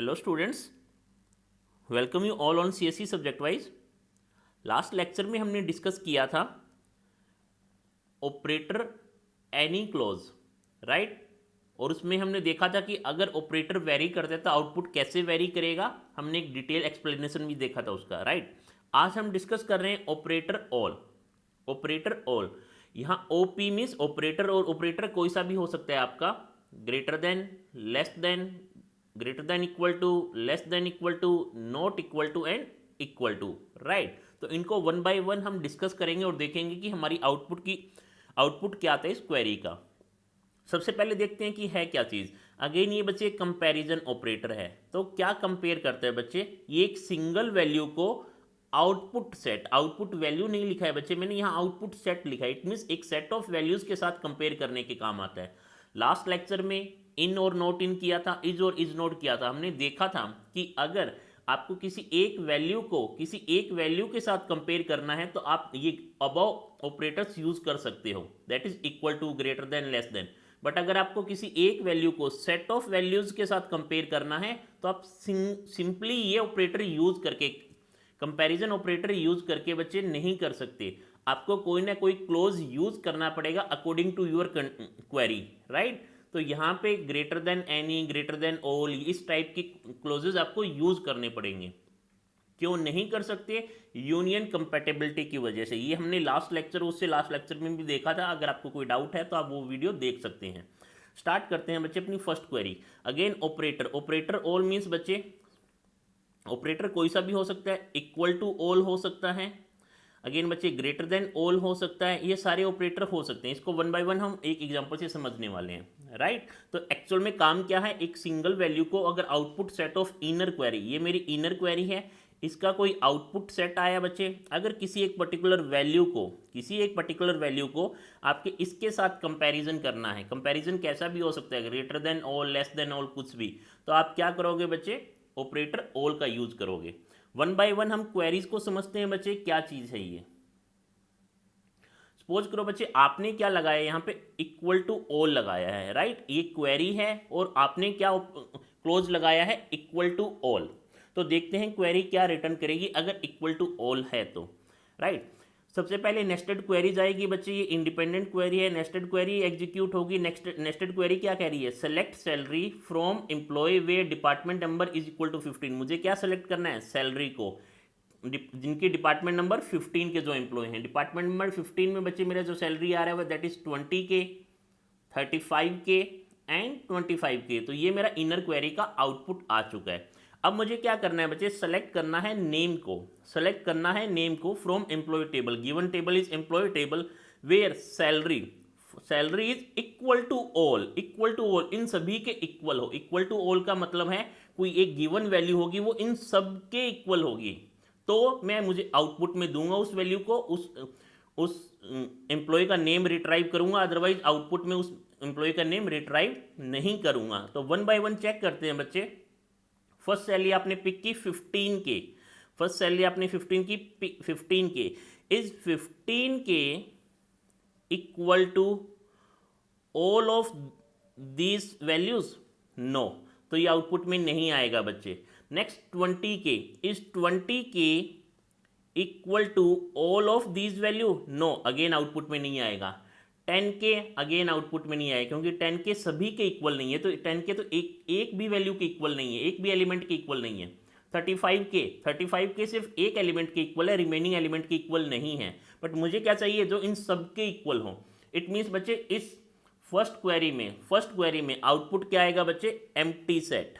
Hello students, welcome you all on CSC subject wise. Last lecture में हमने discuss किया था ऑपरेटर एनी क्लॉज, राइट। और उसमें हमने देखा था कि अगर ऑपरेटर वेरी करता है तो आउटपुट कैसे वेरी करेगा। हमने एक डिटेल एक्सप्लेनेशन भी देखा था उसका, राइट। आज हम डिस्कस कर रहे हैं ऑपरेटर ऑल। ऑपरेटर ऑल, यहाँ ओपी मीन्स ऑपरेटर, और ऑपरेटर कोई सा भी हो सकता है आपका, greater than, less than, greater than equal to, less than equal to, not equal to and equal to, right. तो इनको वन बाय वन हम डिस्कस करेंगे और देखेंगे कि हमारी आउटपुट क्या आता है इस क्वेरी का। सबसे पहले देखते हैं कि है क्या चीज़। अगेन ये बच्चे कंपैरिजन ऑपरेटर है। तो क्या कंपेयर करते हैं बच्चे, ये एक सिंगल वैल्यू को आउटपुट सेट, आउटपुट वैल्यू नहीं लिखा है बच्चे मैंने, यहाँ आउटपुट सेट लिखा है। इट मीन्स एक सेट ऑफ वैल्यूज के साथ कंपेयर करने के काम आता है। लास्ट लेक्चर में इन और नॉट इन किया था, इज और इज नॉट किया था। हमने देखा था कि अगर आपको किसी एक वैल्यू के साथ कंपेयर करना है तो आप ये अबव ऑपरेटर्स यूज कर सकते हो, that is equal to, greater than, less than. But अगर आपको किसी एक वैल्यू को सेट ऑफ वैल्यूज के साथ कंपेयर करना है तो आप सिंपली ये ऑपरेटर यूज करके, कंपैरिजन ऑपरेटर यूज करके बच्चे नहीं कर सकते। आपको कोई ना कोई क्लोज यूज करना पड़ेगा according to your query, right. तो यहाँ पे greater than any, greater than all, इस टाइप के क्लोजेज आपको यूज करने पड़ेंगे। क्यों नहीं कर सकते? यूनियन कंपैटिबिलिटी की वजह से। ये हमने लास्ट लेक्चर, उससे लास्ट लेक्चर में भी देखा था। अगर आपको कोई डाउट है तो आप वो वीडियो देख सकते हैं। स्टार्ट करते हैं बच्चे अपनी first query. Again operator, operator all means बच्चे ऑपरेटर कोई सा भी हो सकता है, इक्वल टू ऑल हो सकता है, अगेन बच्चे ग्रेटर देन ऑल हो सकता है। ये सारे ऑपरेटर हो सकते हैं। इसको वन बाय वन हम एक एग्जांपल से समझने वाले हैं, राइट। तो एक्चुअल में काम क्या है, एक सिंगल वैल्यू को अगर output set of inner query, ये मेरी इनर क्वेरी है, इसका कोई आउटपुट सेट आया बच्चे, अगर किसी एक पर्टिकुलर वैल्यू को आपके इसके साथ कंपैरिजन करना है, कंपैरिजन कैसा भी हो सकता है, greater than all, less than all, कुछ भी, तो आप क्या करोगे बच्चे, ऑपरेटर ऑल का यूज करोगे। वन बाय वन हम क्वेरीज को समझते हैं बच्चे, क्या चीज है ये। सपोज करो बच्चे आपने क्या लगाया यहाँ पे, इक्वल टू ऑल लगाया है, राइट। ये क्वेरी है और आपने क्या क्लोज लगाया है, इक्वल टू ऑल। तो देखते हैं क्वेरी क्या रिटर्न करेगी अगर इक्वल टू ऑल है तो, राइट। सबसे पहले नेस्टेड क्वेरी जाएगी बच्चे, ये इंडिपेंडेंट क्वेरी है, नेस्टेड क्वेरी एग्जीक्यूट होगी। नेस्टेड क्वेरी क्या कह रही है, select salary from employee where department number is equal to 15। मुझे क्या सेलेक्ट करना है, सैलरी को, जिनके डिपार्टमेंट नंबर 15 के जो एम्प्लॉय हैं। डिपार्टमेंट नंबर 15 में बच्चे मेरा जो सैलरी आ रहा है that is 20K, 35K and 25K। तो ये मेरा इनर क्वेरी का आउटपुट आ चुका है। अब मुझे क्या करना है बच्चे, सेलेक्ट करना है नेम को, सेलेक्ट करना है नेम को from employee table. Given table is employee table where salary is equal to all, equal to all, इन सभी के इक्वल हो। इक्वल टू ऑल का मतलब है कोई एक गिवन वैल्यू होगी वो इन सब के इक्वल होगी, तो मैं मुझे आउटपुट में दूंगा उस वैल्यू को, उस एम्प्लॉय का नेम रिट्राइव करूंगा, अदरवाइज आउटपुट में उस एम्प्लॉय का नेम रिट्राइव नहीं करूंगा। तो वन बाय वन चेक करते हैं बच्चे। फर्स्ट सैलरी आपने पिक की 15K, फर्स्ट सैलरी आपने 15K is 15K equal to all of these values, no, तो ये आउटपुट में नहीं आएगा बच्चे। Next 20K is 20K equal to all of these value, no, again output में नहीं आएगा। 10K अगेन आउटपुट में नहीं आएगा क्योंकि 10K सभी के इक्वल नहीं है, तो 10K तो एक भी वैल्यू के इक्वल नहीं है, एक भी एलिमेंट के इक्वल नहीं है। 35K सिर्फ एक एलिमेंट के इक्वल है, रिमेनिंग एलिमेंट के इक्वल नहीं है। बट मुझे क्या चाहिए, जो इन सब के इक्वल हो। इट मीन्स बच्चे इस फर्स्ट क्वेरी में आउटपुट क्या आएगा बच्चे, एम्प्टी सेट।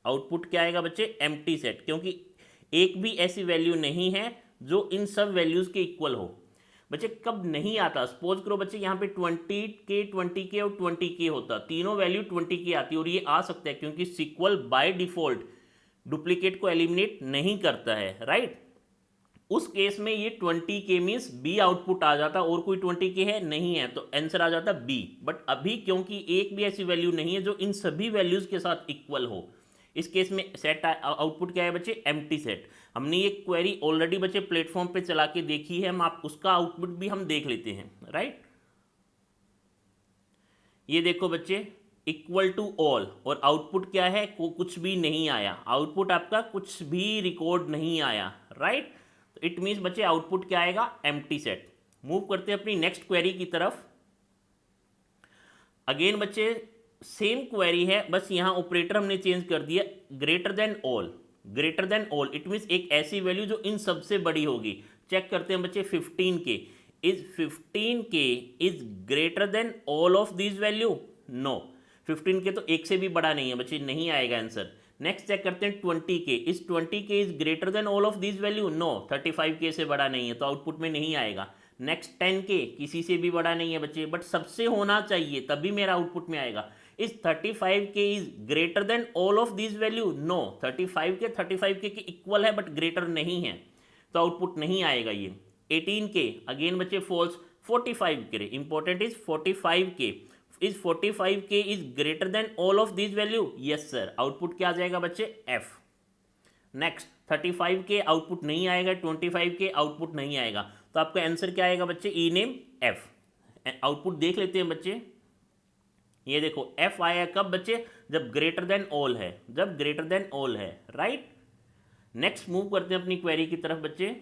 आउटपुट क्या आएगा बच्चे, एम्प्टी सेट, क्योंकि एक भी ऐसी वैल्यू नहीं है जो इन सब वैल्यूज के इक्वल हो। बच्चे कब नहीं आता, सपोज करो बच्चे यहाँ पे 20K और 20K होता, तीनों वैल्यू 20K आती, और ये आ सकता है क्योंकि सीक्वल बाय डिफॉल्ट डुप्लीकेट को एलिमिनेट नहीं करता है, राइट। उस केस में ये 20K मीन्स बी आउटपुट आ जाता, और कोई 20K है नहीं है, तो आंसर आ जाता बी। बट अभी क्योंकि एक भी ऐसी वैल्यू नहीं है जो इन सभी वैल्यूज के साथ इक्वल हो, इस केस में सेट आउटपुट क्या है बच्चे, एम्प्टी सेट। हमने ये क्वेरी ऑलरेडी बच्चे प्लेटफॉर्म पे चला के देखी है, हम आप उसका आउटपुट भी हम देख लेते हैं, राइट। ये देखो बच्चे, इक्वल टू ऑल, और आउटपुट क्या है, कुछ भी नहीं आया, आउटपुट आपका कुछ भी रिकॉर्ड नहीं आया, राइट। तो इट मीन्स बच्चे आउटपुट क्या आएगा, एम्प्टी सेट। मूव करते हैं अपनी नेक्स्ट क्वेरी की तरफ। अगेन बच्चे सेम क्वेरी है, बस यहाँ ऑपरेटर हमने चेंज कर दिया, greater than all. Greater than all it means एक ऐसी वैल्यू जो इन सबसे बड़ी होगी। चेक करते हैं बच्चे 15K, is 15K is greater than all of this value, no. 15K तो एक से भी बड़ा नहीं है बच्चे, नहीं आएगा आंसर। नेक्स्ट चेक करते हैं 20K, is 20K is greater than all of this value, no. 35K से बड़ा नहीं है तो आउटपुट में नहीं आएगा। नेक्स्ट 10K किसी से भी बड़ा नहीं है बच्चे, बट सबसे होना चाहिए तभी मेरा आउटपुट में आएगा। Is 35K is greater than all of this value, no. 35K 35K के इक्वल है बट ग्रेटर नहीं है, तो आउटपुट नहीं आएगा ये। 18K अगेन बच्चे false. 45K important is 45K, is 45K is greater than all of this value, yes sir. Output क्या आ जाएगा बच्चे, F। नेक्स्ट 35K आउटपुट नहीं आएगा, 25K आउटपुट नहीं आएगा, तो आपका आंसर क्या आएगा बच्चे, ई नेम F। आउटपुट देख लेते हैं बच्चे, ये देखो F आया कब बच्चे, जब ग्रेटर देन ऑल है, जब ग्रेटर देन ऑल है, राइट। नेक्स्ट मूव करते हैं अपनी क्वेरी की तरफ बच्चे।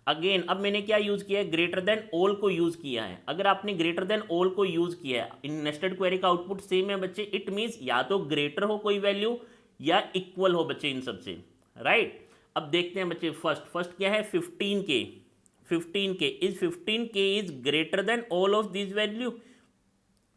अगेन अब मैंने क्या यूज किया है, ग्रेटर देन ऑल को यूज किया है। अगर आपने ग्रेटर देन ऑल को यूज किया है, इन नेस्टेड क्वेरी का आउटपुट सेम है बच्चे, इट मीन्स या तो ग्रेटर हो कोई वैल्यू या इक्वल हो बच्चे इन सबसे, राइट। अब देखते हैं बच्चे फर्स्ट क्या है, 15K। 15K is greater than all of this value.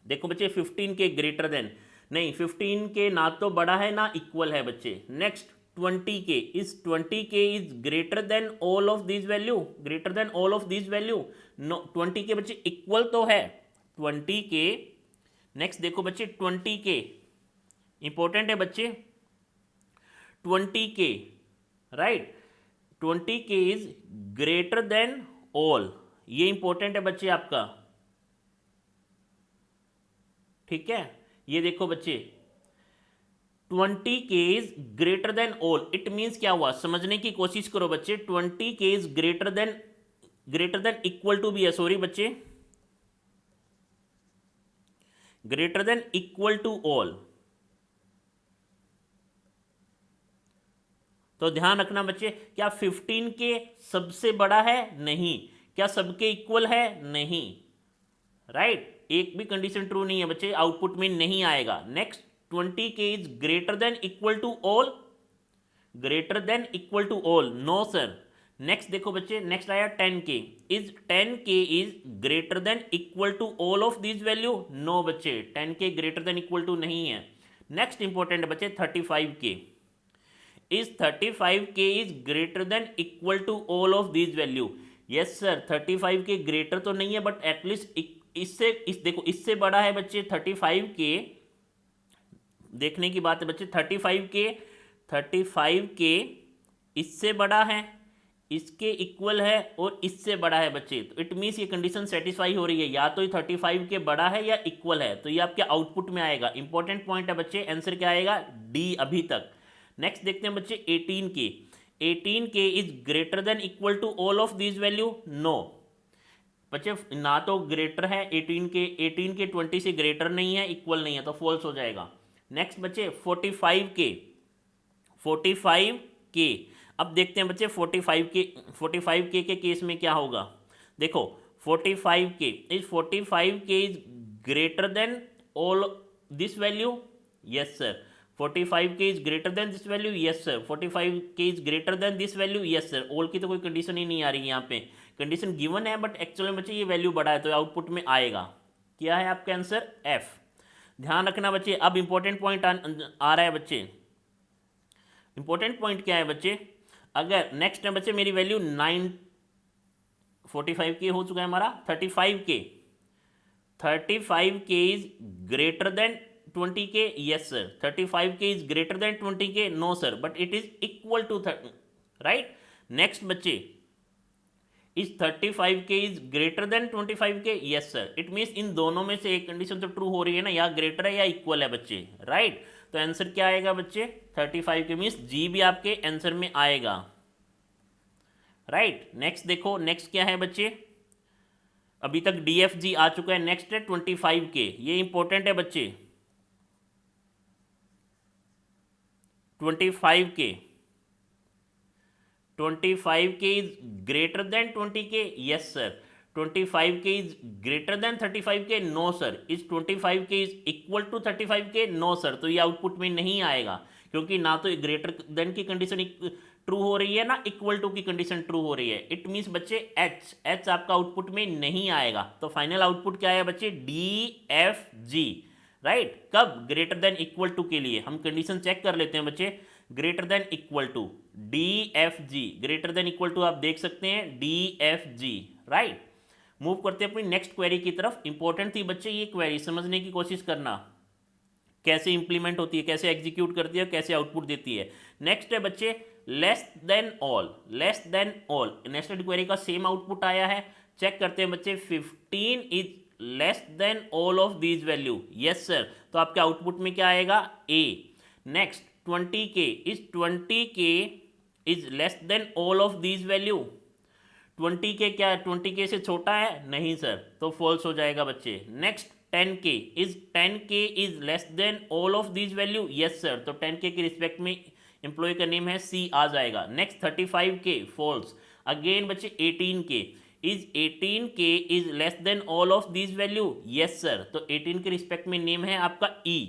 देखो बच्चे 15K ग्रेटर देन नहीं, 15K ना तो बड़ा है ना इक्वल है बच्चे। Next 20K is greater than all of this value, greater than all of this value, no. 20K बच्चे इक्वल तो है 20K। नेक्स्ट देखो बच्चे 20K इंपॉर्टेंट है बच्चे, 20K right, 20K is greater than all, ये इंपॉर्टेंट है बच्चे आपका, ठीक है। ये देखो बच्चे 20K is greater than all, it means क्या हुआ, समझने की कोशिश करो बच्चे। 20K is greater than equal to भी है, सॉरी बच्चे, greater than equal to all. तो ध्यान रखना बच्चे, क्या 15K सबसे बड़ा है, नहीं। क्या सबके इक्वल है, नहीं, राइट। एक भी कंडीशन ट्रू नहीं है बच्चे, आउटपुट में नहीं आएगा। Next 20K is greater than equal to all, greater than equal to all, no sir. Next देखो बच्चे, नेक्स्ट आया 10K is greater than equal to all of this value, no बच्चे, 10K greater than equal to नहीं है। Next important बच्चे 35K is greater than equal to all of this value, yes sir. 35K greater तो नहीं है but at least देखो इससे बड़ा है बच्चे 35K, देखने की बात है बच्चे। 35K इससे बड़ा है, इसके इक्वल है और इससे बड़ा है बच्चे, तो इट मीन्स ये कंडीशन सेटिस्फाई हो रही है, या तो ये 35K बड़ा है या इक्वल है, तो ये आपके आउटपुट में आएगा। इंपॉर्टेंट पॉइंट है बच्चे, आंसर क्या आएगा, डी अभी तक। नेक्स्ट देखते हैं बच्चे 18K is greater than equal to all of this value, no बच्चे, ना तो ग्रेटर है 18K 20 से ग्रेटर नहीं है, इक्वल नहीं है, तो फॉल्स हो जाएगा। नेक्स्ट बच्चे 45K। अब देखते हैं बच्चे 45K के केस में क्या होगा। देखो 45K is greater than all this value, yes sir. 45K is greater then this value, yes sir. 45K is greater then this value, yes sir. All की तो कोई कंडीशन ही नहीं आ रही है यहाँ पे, कंडीशन गिवन है बट एक्चुअली बच्चे ये वैल्यू बड़ा है, तो आउटपुट में आएगा। क्या है आपका आंसर, एफ। ध्यान रखना बच्चे, अब इंपॉर्टेंट पॉइंट आ रहा है बच्चे। इंपॉर्टेंट पॉइंट क्या है बच्चे, अगर नेक्स्ट है बच्चे मेरी वैल्यू 45K हो चुका है हमारा, 35K is greater than 20K, yes sir. 35K is greater than 20K, no sir, but it is equal to 30, right. Next बच्चे is 35K is greater than 25K, yes sir. It means इन दोनों में से एक condition तो true हो रही है ना, या ग्रेटर है या इक्वल है बच्चे, राइट। तो आंसर क्या आएगा बच्चे, 35K मीन्स जी भी आपके आंसर में आएगा, राइट। नेक्स्ट देखो, नेक्स्ट क्या है बच्चे, अभी तक DFG आ चुका है, नेक्स्ट है 25K, ये इंपॉर्टेंट है बच्चे। 25K, 25K is greater than 20K? Yes sir. 25K is greater than 35K? No sir. Is 25K is equal to 35K? No sir. तो ये आउटपुट में नहीं आएगा, क्योंकि ना तो ग्रेटर देन की कंडीशन ट्रू हो रही है ना इक्वल टू की कंडीशन ट्रू हो रही है। इट मीन्स बच्चे एच आपका आउटपुट में नहीं आएगा। तो फाइनल आउटपुट क्या है बच्चे? DFG, right. कब? ग्रेटर देन इक्वल टू के लिए। हम कंडीशन चेक कर लेते हैं बच्चे। Greater than equal to, DFG greater than equal to, आप देख सकते हैं DFG, राइट। मूव करते हैं अपनी नेक्स्ट क्वेरी की तरफ। इंपॉर्टेंट थी बच्चे ये क्वेरी, समझने की कोशिश करना कैसे इंप्लीमेंट होती है, कैसे एग्जीक्यूट करती है, कैसे आउटपुट देती है। नेक्स्ट है बच्चे less than all. Less than all nested query का सेम आउटपुट आया है। चेक करते हैं बच्चे 15 is less than all of these value. Yes sir. तो आपके आउटपुट में क्या आएगा? A। Next 20K is 20K is less than all of these value. 20K क्या है? 20K से छोटा है? नहीं सर, तो फॉल्स हो जाएगा बच्चे। Next 10K is 10K is less than all of these value. Yes sir. तो 10K के रिस्पेक्ट में एम्प्लॉय का नेम है C आ जाएगा। Next 35K false. अगेन बच्चे 18K is 18K is less than all of these value. Yes sir. तो 18 के respect में नेम है आपका E,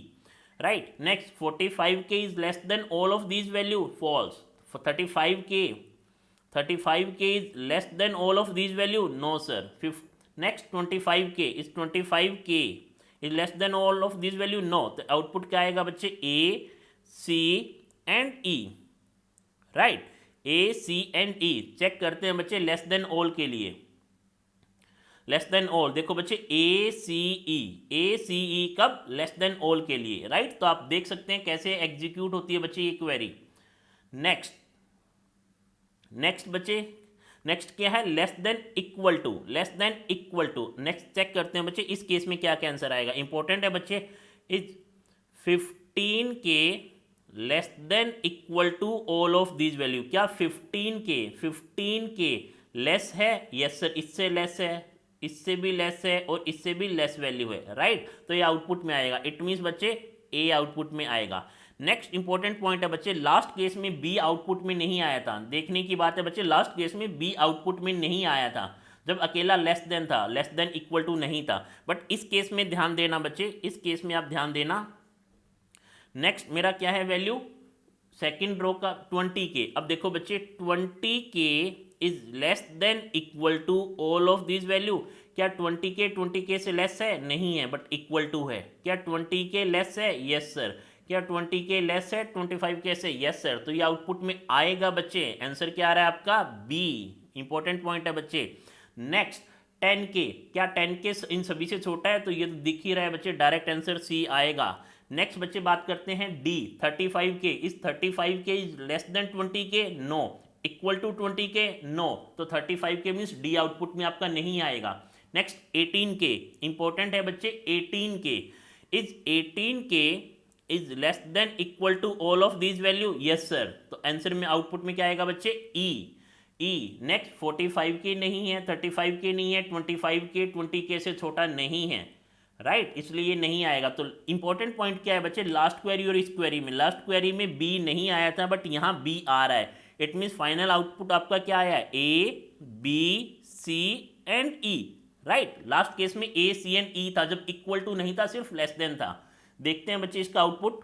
right. Next 45K is less than all of these value. False. 35K is less than all of these value. No sir. Next 25K is 25K is less than all of these value. No. तो output क्या आएगा बच्चे? A, C and E, right. A, C and E। Check करते हैं बच्चे less than all के लिए। Less than all देखो बच्चे ACE, ACE कब? लेस देन ऑल के लिए, राइट। तो आप देख सकते हैं कैसे एग्जीक्यूट होती है बच्चे ये क्वेरी। नेक्स्ट बच्चे, नेक्स्ट क्या है? Less than equal to. Less than equal to. Next check करते हैं बच्चे इस केस में क्या क्या आंसर आएगा। इंपॉर्टेंट है बच्चे। Is 15K less than equal to all of these value. क्या 15K लेस है? Yes sir. इससे लेस है, इससे भी लेस है और इससे भी लेस वैल्यू है, राइट। तो ये आउटपुट में आएगा। इट मीन्स बच्चे A आउटपुट में आएगा। नेक्स्ट इंपॉर्टेंट पॉइंट है बच्चे, लास्ट केस में B आउटपुट में नहीं आया था। देखने की बात है बच्चे, लास्ट केस में B आउटपुट में नहीं आया था जब अकेला लेस देन था, लेस देन इक्वल टू नहीं था। बट इस केस में ध्यान देना बच्चे, इस केस में आप ध्यान देना। नेक्स्ट मेरा क्या है वैल्यू? सेकेंड रो का 20K। अब देखो बच्चे 20K is less than equal to all of this value. क्या 20K से लेस है? नहीं है, बट इक्वल टू है। क्या 20K लेस है? Yes sir. क्या 20K लेस है 25K से? Yes sir. तो ये आउटपुट में आएगा बच्चे। आंसर क्या आ रहा है आपका? B। इंपॉर्टेंट पॉइंट है बच्चे। नेक्स्ट 10K, क्या 10K इन सभी से छोटा है? तो ये तो दिख ही रहा है बच्चे, डायरेक्ट आंसर C आएगा। नेक्स्ट बच्चे बात करते हैं D, 35K is 35K is less than 20K? No. Equal to 20K? No. तो 35K मीन्स D आउटपुट में आपका नहीं आएगा। नेक्स्ट 18K, इंपॉर्टेंट है बच्चे। 18K is less than equal to all of these value. Yes sir. तो answer में output में क्या आएगा बच्चे? E। नेक्स्ट 45K नहीं है, 35K नहीं है, 25K 20K से छोटा नहीं है, राइट। इसलिए ये नहीं आएगा। तो इंपॉर्टेंट पॉइंट क्या है बच्चे? लास्ट क्वेरी और इस क्वेरी में, लास्ट क्वेरी में B नहीं आया था बट यहाँ B आ रहा है। इट मीन्स फाइनल आउटपुट आपका क्या आया है? A, B, C and E, right. Last case में A, C एंड E था जब इक्वल टू नहीं था, सिर्फ लेस देन था। देखते हैं बच्चे इसका output.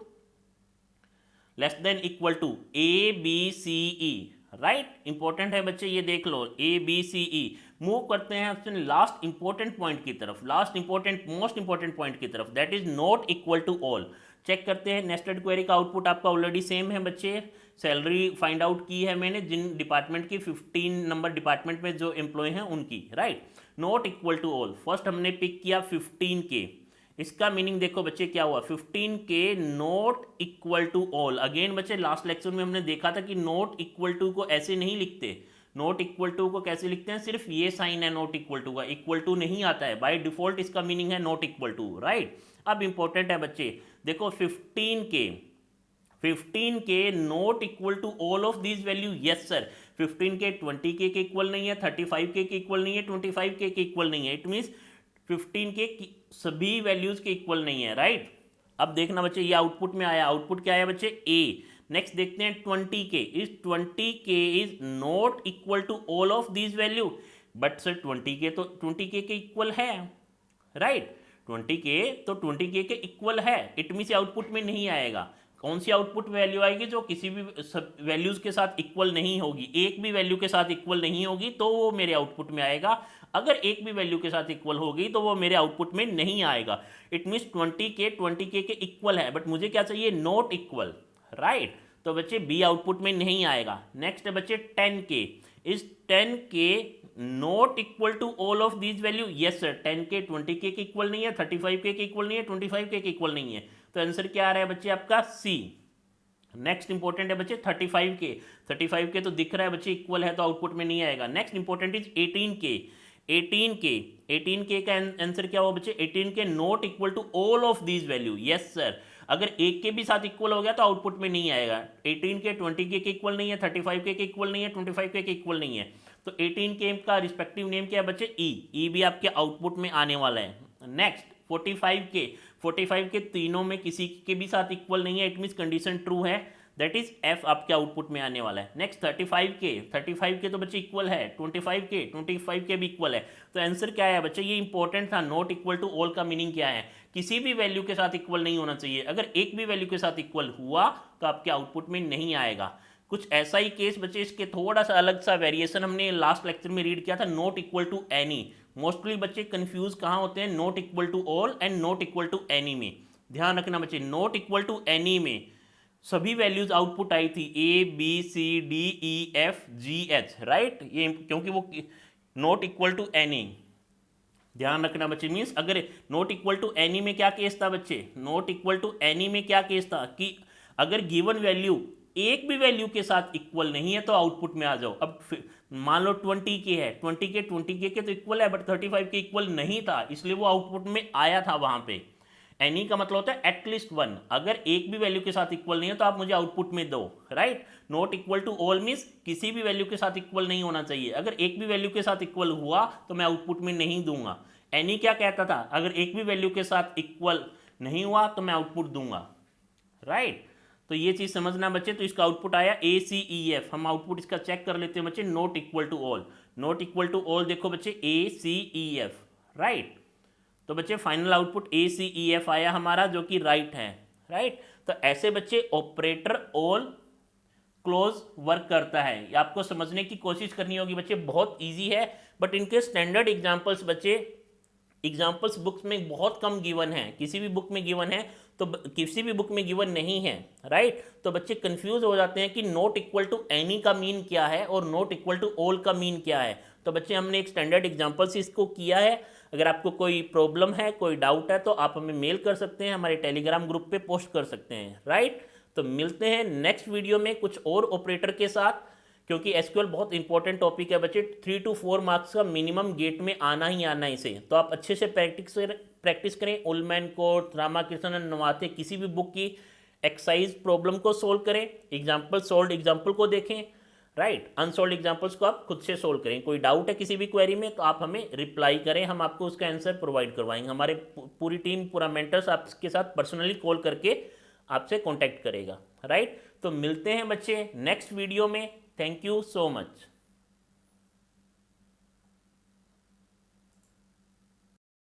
Less than equal to A, B, C, E, right. Important है बच्चे, ये देख लो A, B, C, E। Move करते हैं अपने लास्ट इंपॉर्टेंट पॉइंट की तरफ, last important most important point की तरफ, that is not equal to all. Check करते हैं नेस्टेड क्वेरी का आउटपुट आपका ऑलरेडी सेम है बच्चे। सैलरी फाइंड आउट की है मैंने जिन डिपार्टमेंट की, 15 नंबर डिपार्टमेंट में जो एम्प्लॉय हैं उनकी, right. Not equal to all, first हमने पिक किया 15K। इसका मीनिंग देखो बच्चे क्या हुआ? 15K not equal to all. Again बच्चे लास्ट लेक्चर में हमने देखा था कि नॉट इक्वल टू को ऐसे नहीं लिखते। नॉट इक्वल टू को कैसे लिखते हैं? सिर्फ ये साइन है नॉट इक्वल टू का, इक्वल टू नहीं आता है बाय डिफॉल्ट। इसका मीनिंग है नॉट इक्वल टू, राइट। अब इंपॉर्टेंट है बच्चे, देखो 15K not equal to all of these value. Yes sir. 15K 20K के इक्वल नहीं है, 35K के इक्वल नहीं है, 25K के इक्वल नहीं है। इट मीन्स 15K की सभी वैल्यूज के इक्वल नहीं है, राइट। अब देखना बच्चे ये आउटपुट में आया। आउटपुट क्या आया बच्चे? A। नेक्स्ट देखते हैं 20k, is 20k is not equal to all of these value, but sir 20k तो 20k के इक्वल है, राइट 20k तो 20k के इक्वल है, इट मीन्स आउटपुट में नहीं आएगा। कौन सी आउटपुट वैल्यू आएगी? जो किसी भी वैल्यूज के साथ इक्वल नहीं होगी, एक भी वैल्यू के साथ इक्वल नहीं होगी तो वो मेरे आउटपुट में आएगा, अगर एक भी वैल्यू के साथ इक्वल होगी तो वो मेरे आउटपुट में नहीं आएगा। इट मीन्स 20k के इक्वल है, बट मुझे क्या चाहिए? Not equal, right. तो बच्चे बी आउटपुट में नहीं आएगा। नेक्स्ट है बच्चे 10k, is 10k not equal to all of these value? Yes sir, 10k 20k के इक्वल नहीं है, 35k के इक्वल नहीं है, 25k के इक्वल नहीं है, तो आंसर क्या आ रहा है बच्चे आपका सी। नेक्स्ट इंपॉर्टेंट है बच्चे 35k, 35k तो दिख रहा है बच्चे इक्वल है तो आउटपुट में नहीं आएगा। Next important is 18k, 18k का आंसर क्या हुआ बच्चे? 18k not equal to all of these value? Yes sir, अगर एक के भी साथ इक्वल हो गया तो आउटपुट में नहीं आएगा। 18k 20k के इक्वल नहीं है, 35k के इक्वल नहीं है, 25k के इक्वल नहीं है, तो 18k का रिस्पेक्टिव नेम क्या है बच्चे? ई भी आपके आउटपुट में आने वाला है। नेक्स्ट 45k तीनों में किसी के भी साथ इक्वल नहीं है, इट मीन्स कंडीशन ट्रू है, दैट इज एफ आपके आउटपुट में आने वाला है। नेक्स्ट 35k तो बच्चे इक्वल है, 25k भी इक्वल है, तो आंसर क्या है बच्चे? ये इंपॉर्टेंट था, नॉट इक्वल टू ऑल का मीनिंग क्या है? किसी भी वैल्यू के साथ इक्वल नहीं होना चाहिए, अगर एक भी वैल्यू के साथ इक्वल हुआ तो आपके आउटपुट में नहीं आएगा। कुछ ऐसा ही केस बच्चे, इसके थोड़ा सा अलग सा वेरिएशन हमने लास्ट लेक्चर में रीड किया था, not equal to any. Mostly बच्चे कंफ्यूज कहाँ होते हैं? Not equal to all and not equal to any में। ध्यान रखना बच्चे, नॉट इक्वल टू एनी में सभी वैल्यूज आउटपुट आई थी ABCDEFGH, राइट, ये क्योंकि वो नॉट इक्वल टू एनी। ध्यान रखना बच्चे, मीन्स अगर नॉट इक्वल टू एनी में क्या केस था बच्चे? नॉट इक्वल टू एनी में क्या केस था कि अगर गिवन वैल्यू एक भी वैल्यू के साथ इक्वल नहीं है तो आउटपुट में आ जाओ। अब मान लो 20k है, 20k के तो इक्वल है, बट 35 के इक्वल नहीं था, इसलिए वो आउटपुट में आया था वहां पे। एनी का मतलब होता है एटलीस्ट वन, अगर एक भी वैल्यू के साथ इक्वल नहीं है तो आप मुझे आउटपुट में दो, right. Not equal to all means किसी भी वैल्यू के साथ इक्वल नहीं होना चाहिए, अगर एक भी वैल्यू के साथ इक्वल हुआ तो मैं आउटपुट में नहीं दूंगा। एनी क्या कहता था? अगर एक भी वैल्यू के साथ इक्वल नहीं हुआ तो मैं आउटपुट दूंगा, राइट। तो ये चीज समझना बच्चे। तो इसका आउटपुट आया ACEF, हम आउटपुट इसका चेक कर लेते हैं बच्चे। Not equal to all, not equal to all देखो बच्चे ACEF, राइट। तो बच्चे फाइनल आउटपुट ACEF आया हमारा, जो कि राइट है, राइट। तो ऐसे बच्चे ऑपरेटर ऑल क्लोज वर्क करता है, ये आपको समझने की कोशिश करनी होगी बच्चे, बहुत इजी है, बट इनके स्टैंडर्ड एग्जांपल्स बच्चे एग्जाम्पल्स बुक्स में बहुत कम गिवन है, किसी भी बुक में गिवन है तो किसी भी बुक में गिवन नहीं है, राइट। तो बच्चे कंफ्यूज हो जाते हैं कि नॉट इक्वल टू एनी का मीन क्या है और नॉट इक्वल टू ऑल का मीन क्या है। तो बच्चे हमने एक स्टैंडर्ड एग्जाम्पल से इसको किया है। अगर आपको कोई प्रॉब्लम है, कोई डाउट है, तो आप हमें मेल कर सकते हैं, हमारे टेलीग्राम ग्रुप पे पोस्ट कर सकते हैं, राइट। तो मिलते हैं नेक्स्ट वीडियो में कुछ और ऑपरेटर के साथ, क्योंकि एसक्यूएल बहुत इंपॉर्टेंट टॉपिक है बच्चे, 3 to 4 मार्क्स का मिनिमम गेट में आना ही आना इसे। तो आप अच्छे से प्रैक्टिस करें, उलमैन कोर्ट, रामाकृष्णन नवाते, किसी भी बुक की एक्सरसाइज प्रॉब्लम को सोल्व करें, एग्जाम्पल सॉल्व एग्जाम्पल को देखें, राइट। अनसॉल्व एग्जाम्पल्स को आप खुद से सोल्व करें। कोई डाउट है किसी भी क्वेरी में तो आप हमें रिप्लाई करें, हम आपको उसका आंसर प्रोवाइड करवाएंगे। हमारे पूरी टीम, पूरा मेंटर्स आपके साथ पर्सनली कॉल करके आपसे कॉन्टैक्ट करेगा, राइट। तो मिलते हैं बच्चे नेक्स्ट वीडियो में। Thank you so much.